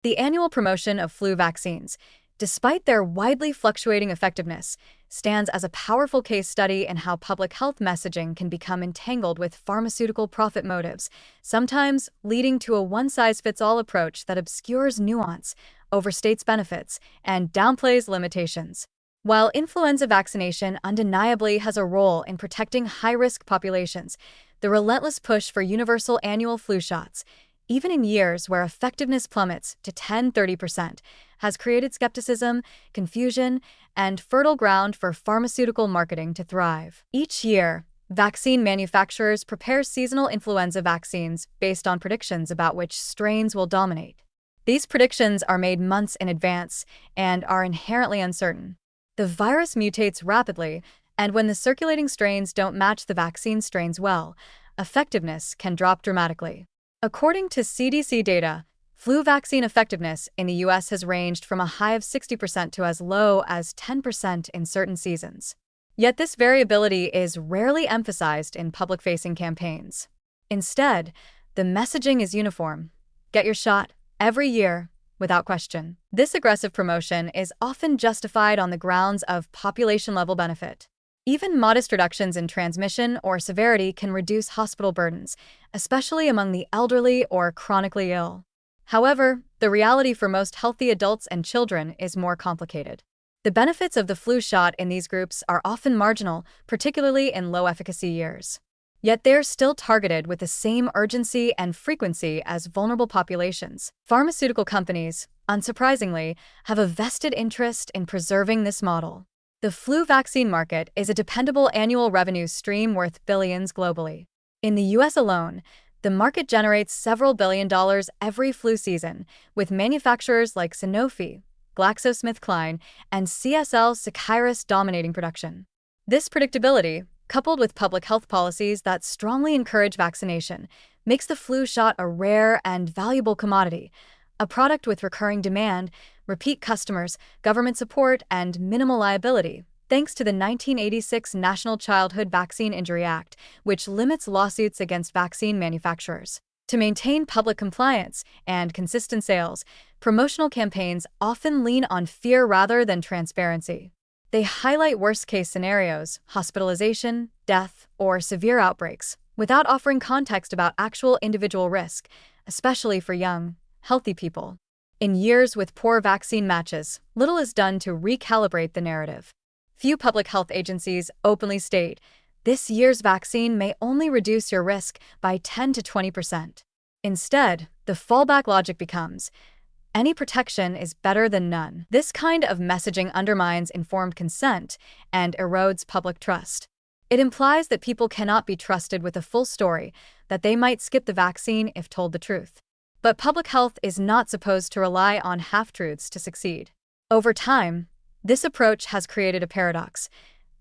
The annual promotion of flu vaccines, despite their widely fluctuating effectiveness, stands as a powerful case study in how public health messaging can become entangled with pharmaceutical profit motives, sometimes leading to a one-size-fits-all approach that obscures nuance, overstates benefits, and downplays limitations. While influenza vaccination undeniably has a role in protecting high-risk populations, the relentless push for universal annual flu shots, even in years where effectiveness plummets to 10–30%, has created skepticism, confusion, and fertile ground for pharmaceutical marketing to thrive. Each year, vaccine manufacturers prepare seasonal influenza vaccines based on predictions about which strains will dominate. These predictions are made months in advance and are inherently uncertain. The virus mutates rapidly, and when the circulating strains don't match the vaccine strains well, effectiveness can drop dramatically. According to CDC data, flu vaccine effectiveness in the US has ranged from a high of 60% to as low as 10% in certain seasons. Yet this variability is rarely emphasized in public-facing campaigns. Instead, the messaging is uniform. Get your shot every year, without question. This aggressive promotion is often justified on the grounds of population-level benefit. Even modest reductions in transmission or severity can reduce hospital burdens, especially among the elderly or chronically ill. However, the reality for most healthy adults and children is more complicated. The benefits of the flu shot in these groups are often marginal, particularly in low-efficacy years. Yet they're still targeted with the same urgency and frequency as vulnerable populations. Pharmaceutical companies, unsurprisingly, have a vested interest in preserving this model. The flu vaccine market is a dependable annual revenue stream worth billions globally. In the US alone, the market generates several $billion every flu season, with manufacturers like Sanofi, GlaxoSmithKline, and CSL Seqirus dominating production. This predictability, coupled with public health policies that strongly encourage vaccination, makes the flu shot a rare and valuable commodity, a product with recurring demand, repeat customers, government support, and minimal liability, thanks to the 1986 National Childhood Vaccine Injury Act, which limits lawsuits against vaccine manufacturers. To maintain public compliance and consistent sales, promotional campaigns often lean on fear rather than transparency. They highlight worst-case scenarios, hospitalization, death, or severe outbreaks, without offering context about actual individual risk, especially for young, healthy people. In years with poor vaccine matches, little is done to recalibrate the narrative. Few public health agencies openly state, this year's vaccine may only reduce your risk by 10 to 20%. Instead, the fallback logic becomes, any protection is better than none. This kind of messaging undermines informed consent and erodes public trust. It implies that people cannot be trusted with a full story, that they might skip the vaccine if told the truth. But public health is not supposed to rely on half-truths to succeed. Over time, this approach has created a paradox.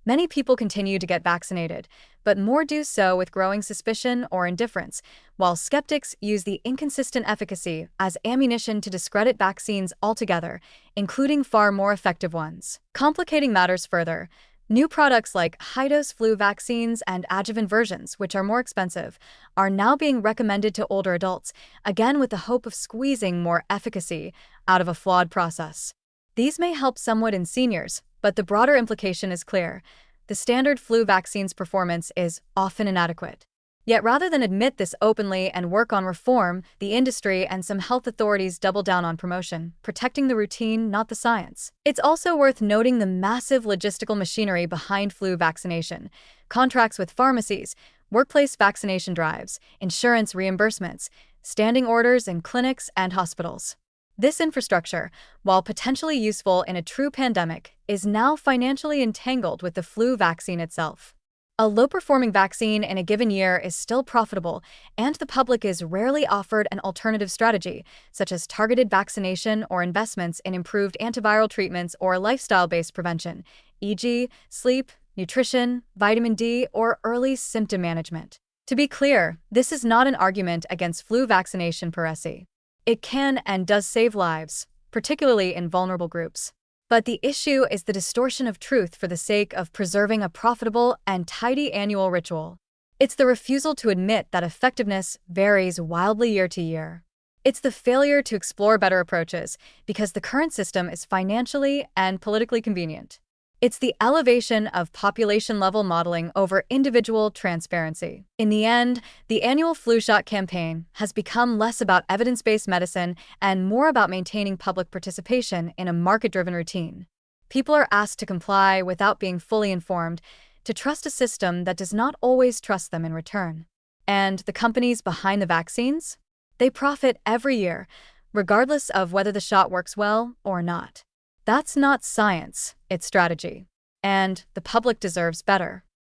Many people continue to get vaccinated, but more do so with growing suspicion or indifference, while skeptics use the inconsistent efficacy as ammunition to discredit vaccines altogether, including far more effective ones. Complicating matters further, new products like high-dose flu vaccines and adjuvant versions, which are more expensive, are now being recommended to older adults, again with the hope of squeezing more efficacy out of a flawed process. These may help somewhat in seniors, but the broader implication is clear. The standard flu vaccine's performance is often inadequate. Yet rather than admit this openly and work on reform, the industry and some health authorities double down on promotion, protecting the routine, not the science. It's also worth noting the massive logistical machinery behind flu vaccination: contracts with pharmacies, workplace vaccination drives, insurance reimbursements, standing orders in clinics and hospitals. This infrastructure, while potentially useful in a true pandemic, is now financially entangled with the flu vaccine itself. A low-performing vaccine in a given year is still profitable, and the public is rarely offered an alternative strategy, such as targeted vaccination or investments in improved antiviral treatments or lifestyle-based prevention, e.g., sleep, nutrition, vitamin D, or early symptom management. To be clear, this is not an argument against flu vaccination per se. It can and does save lives, particularly in vulnerable groups. But the issue is the distortion of truth for the sake of preserving a profitable and tidy annual ritual. It's the refusal to admit that effectiveness varies wildly year to year. It's the failure to explore better approaches because the current system is financially and politically convenient. It's the elevation of population-level modeling over individual transparency. In the end, the annual flu shot campaign has become less about evidence-based medicine and more about maintaining public participation in a market-driven routine. People are asked to comply without being fully informed, to trust a system that does not always trust them in return. And the companies behind the vaccines? They profit every year, regardless of whether the shot works well or not. That's not science, it's strategy. And the public deserves better.